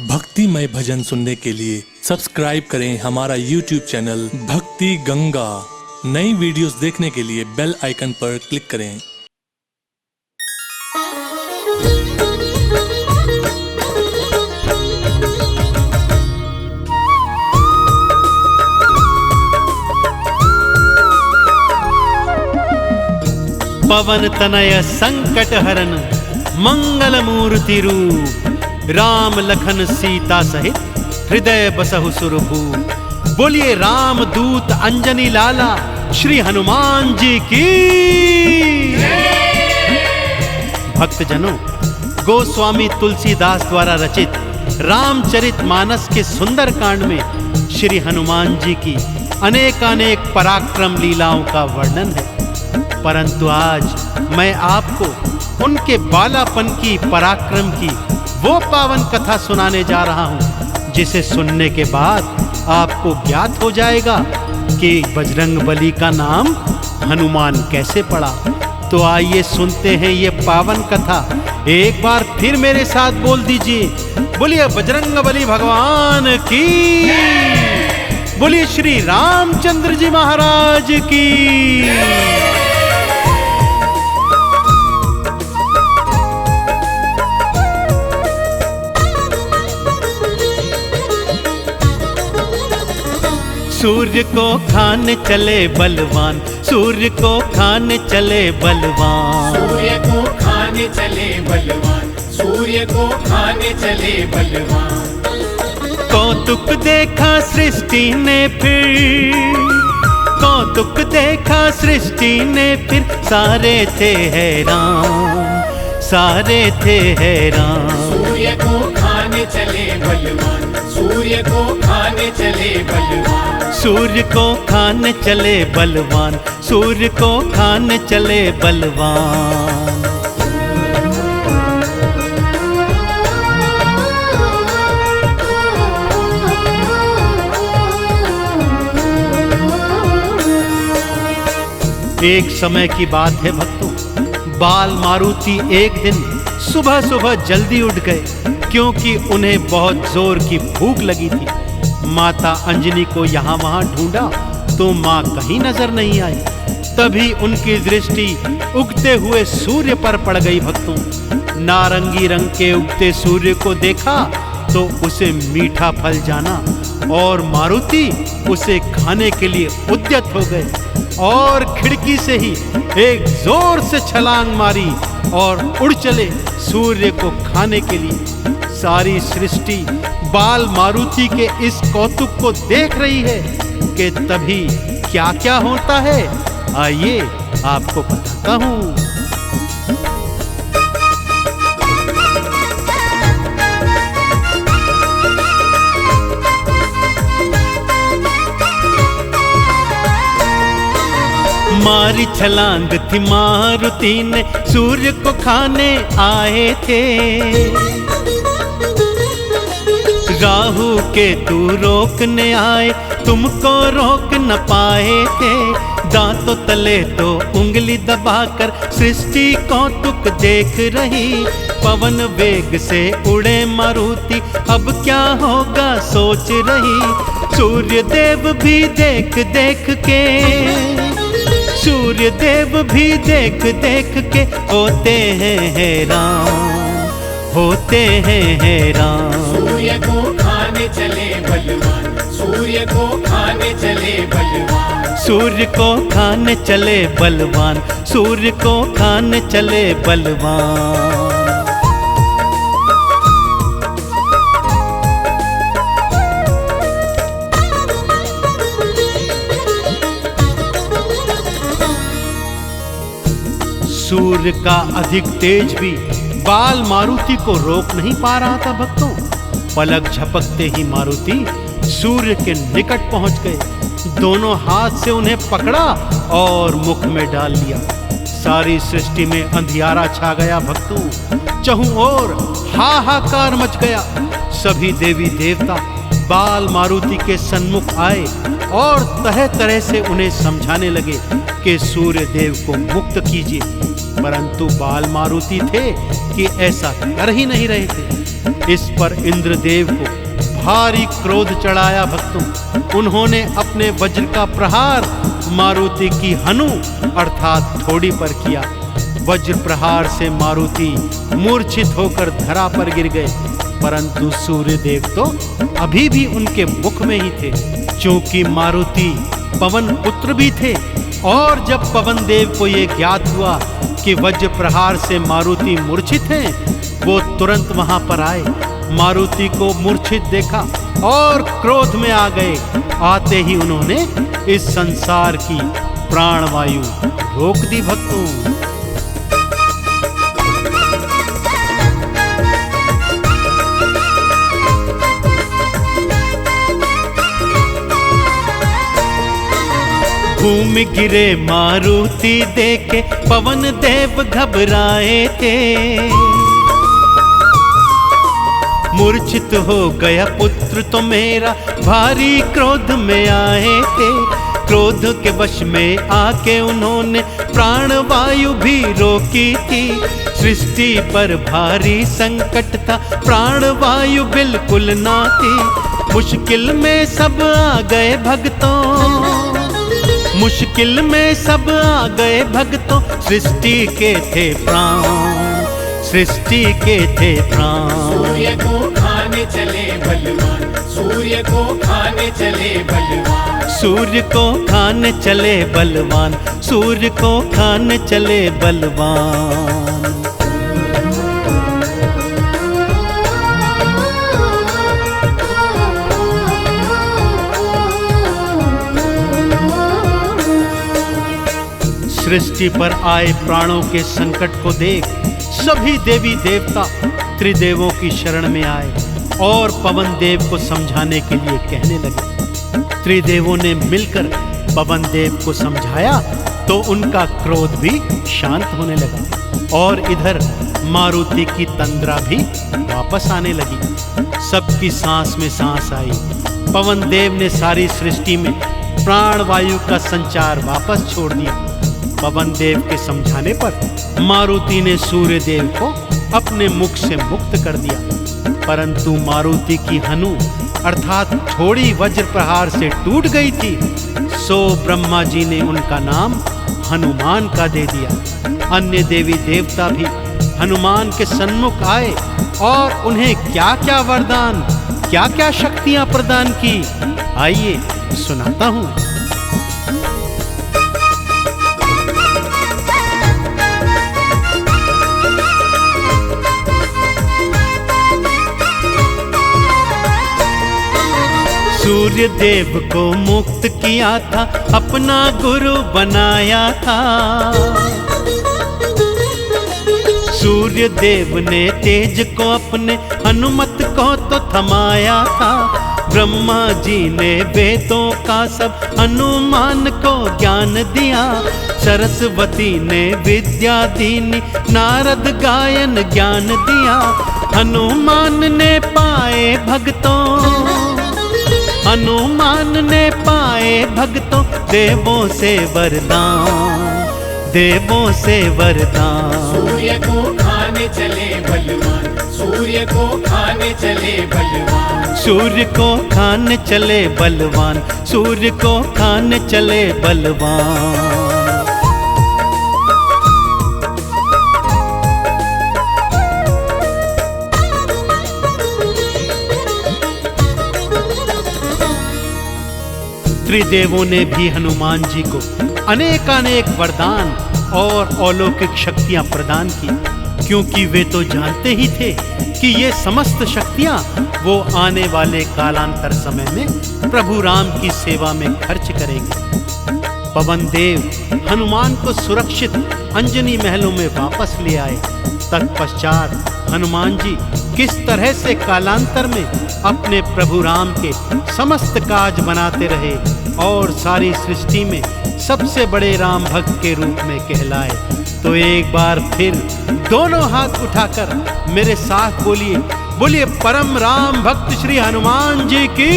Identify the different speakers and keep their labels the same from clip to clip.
Speaker 1: भक्तिमय भजन सुनने के लिए सब्सक्राइब करें हमारा YouTube चैनल भक्ति गंगा। नई वीडियोस देखने के लिए बेल आइकन पर क्लिक करें।
Speaker 2: पवन तनय संकट हरन मंगल मूर्ति रूप, राम लखन सीता सहित हृदय बसहु सुरभूप। बोलिए राम दूत अंजनी लाला श्री हनुमान जी की। भक्तजनों, गोस्वामी तुलसीदास द्वारा रचित रामचरितमानस के सुंदर कांड में श्री हनुमान जी की अनेकानेक पराक्रम लीलाओं का वर्णन है। परंतु आज मैं आपको उनके बालापन की, पराक्रम की वो पावन कथा सुनाने जा रहा हूं, जिसे सुनने के बाद आपको ज्ञात हो जाएगा कि बजरंगबली का नाम हनुमान कैसे पड़ा। तो आइए सुनते हैं ये पावन कथा। एक बार फिर मेरे साथ बोल दीजिए, बोलिए बजरंगबली भगवान की, बोलिए श्री रामचंद्र जी महाराज की। सूर्य को खाने चले बलवान, सूर्य को खाने चले बलवान,
Speaker 3: सूर्य को खाने चले बलवान, सूर्य को खाने चले बलवान।
Speaker 2: कौतुक देखा सृष्टि ने फिर, कौतुक देखा सृष्टि ने फिर, सारे थे हैरान, सारे थे हैरान।
Speaker 3: सूर्य को खाने चले बलवान, सूर्य को खाने चले बलवान,
Speaker 2: सूर्य को खाने चले बलवान, सूर्य को खाने चले बलवान। एक समय की बात है भक्तों, बाल मारुति एक दिन सुबह सुबह जल्दी उठ गए, क्योंकि उन्हें बहुत जोर की भूख लगी थी। माता अंजनी को यहाँ वहाँ ढूंढा तो माँ कहीं नजर नहीं आई। तभी उनकी दृष्टि उगते हुए सूर्य पर पड़ गई। भक्तों, नारंगी रंग के उगते सूर्य को देखा तो उसे मीठा फल जाना, और मारुति उसे खाने के लिए उद्यत हो गए और खिड़की से ही एक जोर से छलांग मारी और उड़ चले सूर्य को खाने के लिए। सारी सृष्टि बाल मारुति के इस कौतुक को देख रही है कि तभी क्या क्या होता है, आइए आपको बताता हूं। मारी छलांग थी मारुति ने, सूर्य को खाने आए थे। राहु के तू रोकने आए, तुमको रोक न पाए थे। दांतों तले तो उंगली दबाकर सृष्टि कौतुक देख रही। पवन वेग से उड़े मारुति, अब क्या होगा सोच रही। सूर्य देव भी देख देख के, सूर्य देव भी देख देख के होते हैं हैरान, होते हैं हैरान।
Speaker 3: सूर्य को खाने चले बलवान, सूर्य को खाने चले बलवान,
Speaker 2: सूर्य को खाने चले बलवान, सूर्य को खाने चले बलवान। सूर्य का अधिक तेज भी बाल मारुति को रोक नहीं पा रहा था। भक्तों, पलक झपकते ही मारुति सूर्य के निकट पहुंच गए। दोनों हाथ से उन्हें पकड़ा और मुख में डाल लिया। सारी सृष्टि में अंधियारा छा गया। भक्तों, चहुं ओर हाहाकार मच गया। सभी देवी देवता बाल मारुति के सन्मुख आए और तरह तरह से उन्हें समझाने लगे कि सूर्य देव को मुक्त कीजिए, परंतु बाल मारुति थे कि ऐसा कर ही नहीं रहे थे। इस पर इंद्रदेव को भारी क्रोध चढ़ाया भक्तों। उन्होंने अपने वज्र का प्रहार मारुति की हनु अर्थात ठोड़ी पर किया। वज्र प्रहार से मारुति मूर्छित होकर धरा पर गिर गए, परंतु सूर्यदेव तो अभी भी उनके मुख में ही थे। क्योंकि मारुति पवन पुत्र भी थे, और जब पवन देव को यह ज्ञात हुआ कि वज्र प्रहार से मारुति मूर्छित हैं, वो तुरंत वहां पर आए, मारुति को मूर्छित देखा और क्रोध में आ गए। आते ही उन्होंने इस संसार की प्राणवायु रोक दी भक्तों। भूमि गिरे मारुति देखे पवन देव घबराए थे। मूर्छित हो गया पुत्र तो मेरा, भारी क्रोध में आए थे। क्रोध के वश में आके उन्होंने प्राणवायु भी रोकी थी। सृष्टि पर भारी संकट था, प्राणवायु बिल्कुल ना थी। मुश्किल में सब आ गए भक्तों, मुश्किल में सब आ गए भक्तों। सृष्टि के थे प्राण, सृष्टि के थे प्राण।
Speaker 3: सूर्य को खाने चले बलवान, सूर्य को खाने चले बलवान,
Speaker 2: सूर्य को खाने चले बलवान, सूर्य को खाने चले बलवान। सृष्टि पर आए प्राणों के संकट को देख सभी देवी देवता त्रिदेवों की शरण में आए और पवन देव को समझाने के लिए कहने लगे। त्रिदेवों ने मिलकर पवन देव को समझाया तो उनका क्रोध भी शांत होने लगा, और इधर मारुति की तंद्रा भी वापस आने लगी। सबकी सांस में सांस आई। पवन देव ने सारी सृष्टि में प्राणवायु का संचार वापस छोड़ दिया। पवन देव के समझाने पर मारुति ने सूर्य देव को अपने मुख से मुक्त कर दिया, परंतु मारुति की हनु अर्थात ठोड़ी वज्र प्रहार से टूट गई थी। सो ब्रह्मा जी ने उनका नाम हनुमान का दे दिया। अन्य देवी देवता भी हनुमान के सन्मुख आए और उन्हें क्या क्या वरदान, क्या क्या शक्तियां प्रदान की, आइए सुनाता हूं। सूर्य देव को मुक्त किया था, अपना गुरु बनाया था। सूर्य देव ने तेज को अपने हनुमत को तो थमाया था। ब्रह्मा जी ने वेदों का सब हनुमान को ज्ञान दिया। सरस्वती ने विद्या दीनी, नारद गायन ज्ञान दिया। हनुमान ने पाए भक्तों, हनुमान ने पाए भक्तों देवों से वरदान, देवों से वरदान।
Speaker 3: सूर्य को खाने चले बलवान, सूर्य को खाने चले बलवान,
Speaker 2: सूर्य को खाने चले बलवान, सूर्य को खाने चले बलवान। त्रिदेवों ने भी हनुमान जी को अनेकानेक वरदान और अलौकिक शक्तियां प्रदान की, क्योंकि वे तो जानते ही थे कि ये समस्त शक्तियां वो आने वाले कालांतर समय में प्रभु राम की सेवा में खर्च करेंगे। पवन देव हनुमान को सुरक्षित अंजनी महलों में वापस ले आए। तत्पश्चात हनुमान जी किस तरह से कालांतर में अपने प्रभु राम के समस्त काज बनाते रहे और सारी सृष्टि में सबसे बड़े राम भक्त के रूप में कहलाए, तो एक बार फिर दोनों हाथ उठाकर मेरे साथ बोलिए, बोलिए परम राम भक्त श्री हनुमान जी की,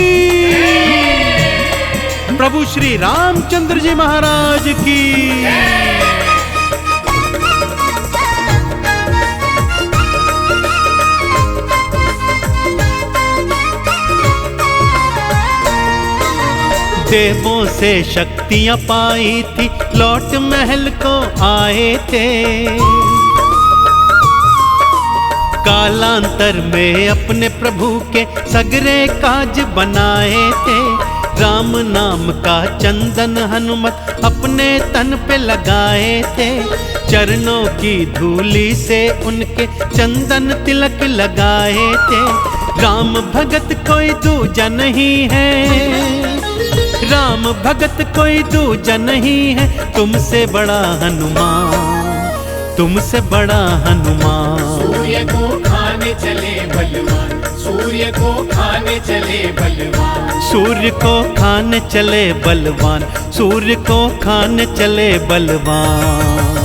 Speaker 2: प्रभु श्री रामचंद्र जी महाराज की। देवों से शक्तियां पाई थी, लौट महल को आए थे। कालांतर में अपने प्रभु के सगरे काज बनाए थे। राम नाम का चंदन हनुमत अपने तन पे लगाए थे। चरणों की धूली से उनके चंदन तिलक लगाए थे। राम भगत कोई दूजा नहीं है, राम भगत कोई दूजा नहीं है, तुमसे बड़ा हनुमान, तुमसे बड़ा हनुमान।
Speaker 3: सूर्य को खाने चले बलवान, सूर्य को खाने चले बलवान,
Speaker 2: सूर्य को खाने चले बलवान, सूर्य को खाने चले बलवान।